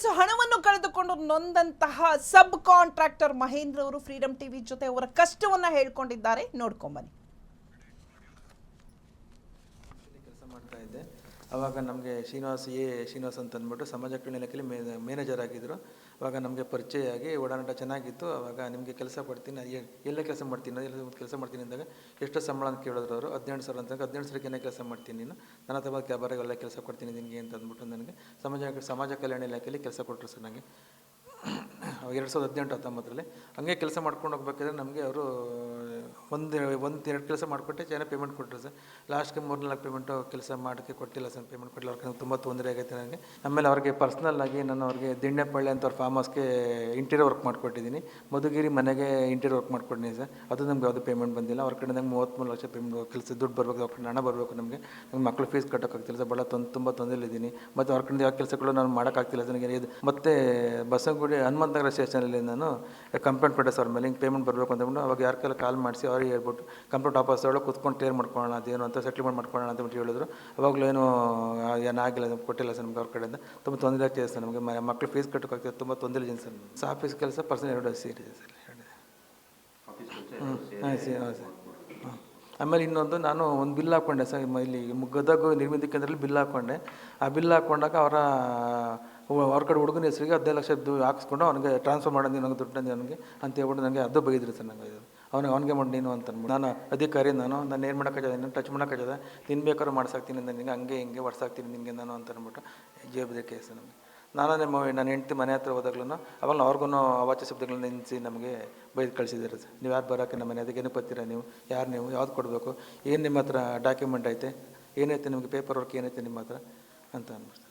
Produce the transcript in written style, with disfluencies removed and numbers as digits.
So ಹಣವನ್ನು ಕಳೆದುಕೊಂಡು ನೊಂದಂತಹ ಸಬ್ contractor Mahendra ಅವರು ಫ್ರೀಡಂ ಟಿವಿ ಜೊತೆ ಅವರ ಕಷ್ಟವನ್ನ ಹೇಳ್ಕೊಂಡಿದ್ದಾರೆ. ನೋಡ್ಕೊಂಬನ್ನಿ. ಕೆಲಸ ಮಾಡ್ತಾ ಇದ್ದೆ. ಆವಾಗ ನಮಗೆ ಶ್ರೀನಿವಾಸ್ ಅಂತ ಅಂದ್ಬಿಟ್ಟು ಸಮಾಜ ಕಲ್ಯಾಣ ಇಲಾಖೆಯಲ್ಲಿ ಮ್ಯಾನೇಜರ್ ಆಗಿದ್ದರು. ಆವಾಗ ನಮಗೆ ಪರಿಚಯ ಆಗಿ ಓಡಾಟ ಚೆನ್ನಾಗಿತ್ತು. ಆವಾಗ ನಿಮಗೆ ಕೆಲಸ ಕೊಡ್ತೀನಿ, ಎಲ್ಲೇ ಕೆಲಸ ಮಾಡ್ತೀನಿ, ಎಲ್ಲ ಕೆಲಸ ಮಾಡ್ತೀನಿ ಅಂದಾಗ ಎಷ್ಟು ಸಂಬಳ ಅಂತ ಕೇಳಿದ್ರು ಅವರು. 18,000 ಅಂತ. 18,000ಕ್ಕೆ ಏನೇ ಕೆಲಸ ಮಾಡ್ತೀನಿ ನೀನು, ನನ್ನ ಹತ್ರ ಕ್ಯಾಬಾರಾಗ ಎಲ್ಲ ಕೆಲಸ ಕೊಡ್ತೀನಿ ನಿನಗೆ ಅಂತ ಅಂದ್ಬಿಟ್ಟು ನನಗೆ ಸಮಾಜ ಕಲ್ಯಾಣ ಇಲಾಖೆಯಲ್ಲಿ ಕೆಲಸ ಕೊಟ್ಟರು ಸರ್. ನನಗೆ 2018-19 ಹಂಗೆ ಕೆಲಸ ಮಾಡ್ಕೊಂಡು ಹೋಗ್ಬೇಕಾದ್ರೆ ನಮಗೆ ಅವರು ಎರಡು ಕೆಲಸ ಮಾಡಿಕೊಟ್ಟೆ ಚೆನ್ನಾಗಿ ಪೇಮೆಂಟ್ ಕೊಟ್ಟರು ಸರ್. ಲಾಸ್ಟ್ಗೆ 3-4 ಪೇಮೆಂಟು ಕೆಲಸ ಮಾಡೋಕ್ಕೆ ಕೊಟ್ಟಿಲ್ಲ ಸರ್. ಪೇಮೆಂಟ್ ಕೊಟ್ಟಿಲ್ಲ. ಅವ್ರಿಗೆ ತುಂಬ ತೊಂದರೆ ಆಗೈತೆ ನನಗೆ. ಆಮೇಲೆ ಅವ್ರಿಗೆ ಪರ್ಸ್ನಲ್ಲಾಗಿ ನಾನು ಅವ್ರಿಗೆ ದಿಣ್ಣೆಪಳ್ಳಿ ಅಂತ ಅವ್ರ ಫಾರ್ಮ್ ಹೌಸ್ಗೆ ಇಂಟೀರಿಯರ್ ವರ್ಕ್ ಮಾಡಿಕೊಟ್ಟಿದ್ದೀನಿ. ಮಧುಗಿರಿ ಮನೆಗೆ ಇಂಟೀರಿಯರ್ ವರ್ಕ್ ಮಾಡ್ಕೊಂಡಿದ್ದೀನಿ ಸರ್. ಅದು ನಮ್ಗೆ ಯಾವುದೂ ಪೇಮೆಂಟ್ ಬಂದಿಲ್ಲ. ಅವ್ರ ಕಡೆ ನಂಗೆ 33 ಲಕ್ಷ ಪೇಮೆಂಟ್ ಕೆಲಸ ದುಡ್ಡು ಬರಬೇಕು, ಅವ್ರ ಕಡೆ ಹಣ ಬರಬೇಕು. ನಮಗೆ ಮಕ್ಕಳು ಫೀಸ್ ಕಟ್ಟೋಕ್ಕಾಗ್ತಿಲ್ಲ ಸರ್. ತುಂಬ ತೊಂದರೆಲಿದ್ದೀನಿ. ಮತ್ತು ಅವ್ರ ಕಡೆ ಯಾವ ಕೆಲಸಗಳು ನಾನು ಮಾಡೋಕ್ಕಾಗ್ತಿಲ್ಲ ಸರ್. ನನಗೆ ಮತ್ತು ಬಸವನಗುಡಿ ಹನುಮಂತನಗರ ಸ್ಟೇಷನಲ್ಲಿ ನಾನು ಕಂಪ್ಲೇಂಟ್ ಕೊಟ್ಟೆ ಸರ್. ಮೇಲೆ ಹಿಂಗೆ ಪೇಮೆಂಟ್ ಬರಬೇಕು ಅಂತಂದ್ಬಿಟ್ಟು ಅವಾಗ ಯಾರಿಗೆಲ್ಲ ಕಾಲ್ ಮಾಡಿಸಿ ಅವ್ರಿಗೆ ಹೇಳ್ಬಿಟ್ಟು ಕಂಪ್ಲೇಂಟ್ ವಾಪಸ್ ಒಳಗೆ ಕೂತ್ಕೊಂಡು ಕ್ಲಿಯರ್ ಮಾಡ್ಕೊಳ್ಳೋಣ, ಅದೇನು ಅಂತ ಸೆಟ್ಲ್ಮೆಂಟ್ ಮಾಡ್ಕೊಳ್ಳೋಣ ಅಂತಬಿಟ್ಟು ಹೇಳಿದ್ರು. ಅವಾಗಲೂ ಏನಾಗಿಲ್ಲ, ಕೊಟ್ಟಿಲ್ಲ ಸರ್ ನಮ್ಗೆ ಅವ್ರ ಕಡೆಯಿಂದ. ತುಂಬ ತೊಂದರೆ ಆಗ್ತಿದೆ ಸರ್. ನಮಗೆ ಮಕ್ಕಳು ಫೀಸ್ ಕಟ್ಟೋಕ್ಕಾಗ್ತಿದೆ, ತುಂಬ ತೊಂದರೆ ಇದೆ ಸರ್. ಆಫೀಸ್ ಕೆಲಸ ಪರ್ಸನ್ 2 ಸೇರಿದೆ ಸರ್. ಹಾಂ ಸರ್. ಆಮೇಲೆ ಇನ್ನೊಂದು ನಾನು ಒಂದು ಬಿಲ್ ಹಾಕ್ಕೊಂಡೆ ಸರ್. ಇಲ್ಲಿ ಗದಗ ನಿರ್ಮಿತಿ ಕೇಂದ್ರದಲ್ಲಿ ಬಿಲ್ ಹಾಕ್ಕೊಂಡೆ. ಆ ಬಿಲ್ ಹಾಕ್ಕೊಂಡಾಗ ಅವ್ರ ಕಡೆ ಹುಡುಗನ ಹೆಸರಿಗೆ 15 ಲಕ್ಷ ಹಾಕಿಸ್ಕೊಂಡು ಅವ್ನಿಗೆ ಟ್ರಾನ್ಸ್ಫರ್ ಮಾಡೋದು ನನಗೆ ದುಡ್ಡು ನನಗೆ ಅಂತ ಹೇಳ್ಬಿಟ್ಟು ನನಗೆ ಅದು ಬೈದ್ರು ಸರ್. ನನಗೆ ಅವ್ನಿಗೆ ಮಾಡಿ ನೀನು ಅಂತ ಅಂದ್ಬಿಟ್ಟು ನಾನು ಅಧಿಕಾರಿ, ನಾನು ಏನು ಮಾಡೋಕ್ಕಾಗದ, ನಾನು ಟಚ್ ಮಾಡೋಕ್ಕಾಗದ, ನಿನ್ನ ಬೇಕಾದ್ರೂ ಮಾಡ್ಸಾಕ್ತೀನಿ ನಿನಗೆ, ಹಂಗೆ ಹಿಂಗೆ ಹೊಡ್ಸಾಕ್ತೀನಿ ನಿನಗೆ ನಾನು ಅಂತ ಅಂದ್ಬಿಟ್ಟು ಜೇಬದೇ ಕೇಸ್ ನಮಗೆ. ನಾನು ಹೆಂಡ್ತಿ ಮನೆ ಹತ್ರ ಹೋದಾಗ್ಲೂ ಅವಾಗ ಅವ್ರಿಗೂ ಅವಾಚ್ಯ ಶಬ್ದಗಳನ್ನ ನೆನೆಸಿ ನಮಗೆ ಬೈದು ಕಳಿಸಿದ್ದಾರೆ ಸರ್. ನೀವು ಯಾರು ಬರೋಕ್ಕೆ ನಮ್ಮ ಮನೆ ಅದಕ್ಕೆ ಏನಕ್ಕೆ ಬರ್ತೀರಾ, ನೀವು ಯಾರು, ನೀವು ಯಾವ್ದು ಕೊಡಬೇಕು, ಏನು ನಿಮ್ಮ ಹತ್ರ ಡಾಕ್ಯುಮೆಂಟ್ ಐತೆ, ಏನೈತೆ ನಿಮಗೆ ಪೇಪರ್ ವರ್ಕ್ ಏನೈತೆ ನಿಮ್ಮ ಹತ್ರ ಅಂತ ಅಂದ್ಬಿಟ್ಟು.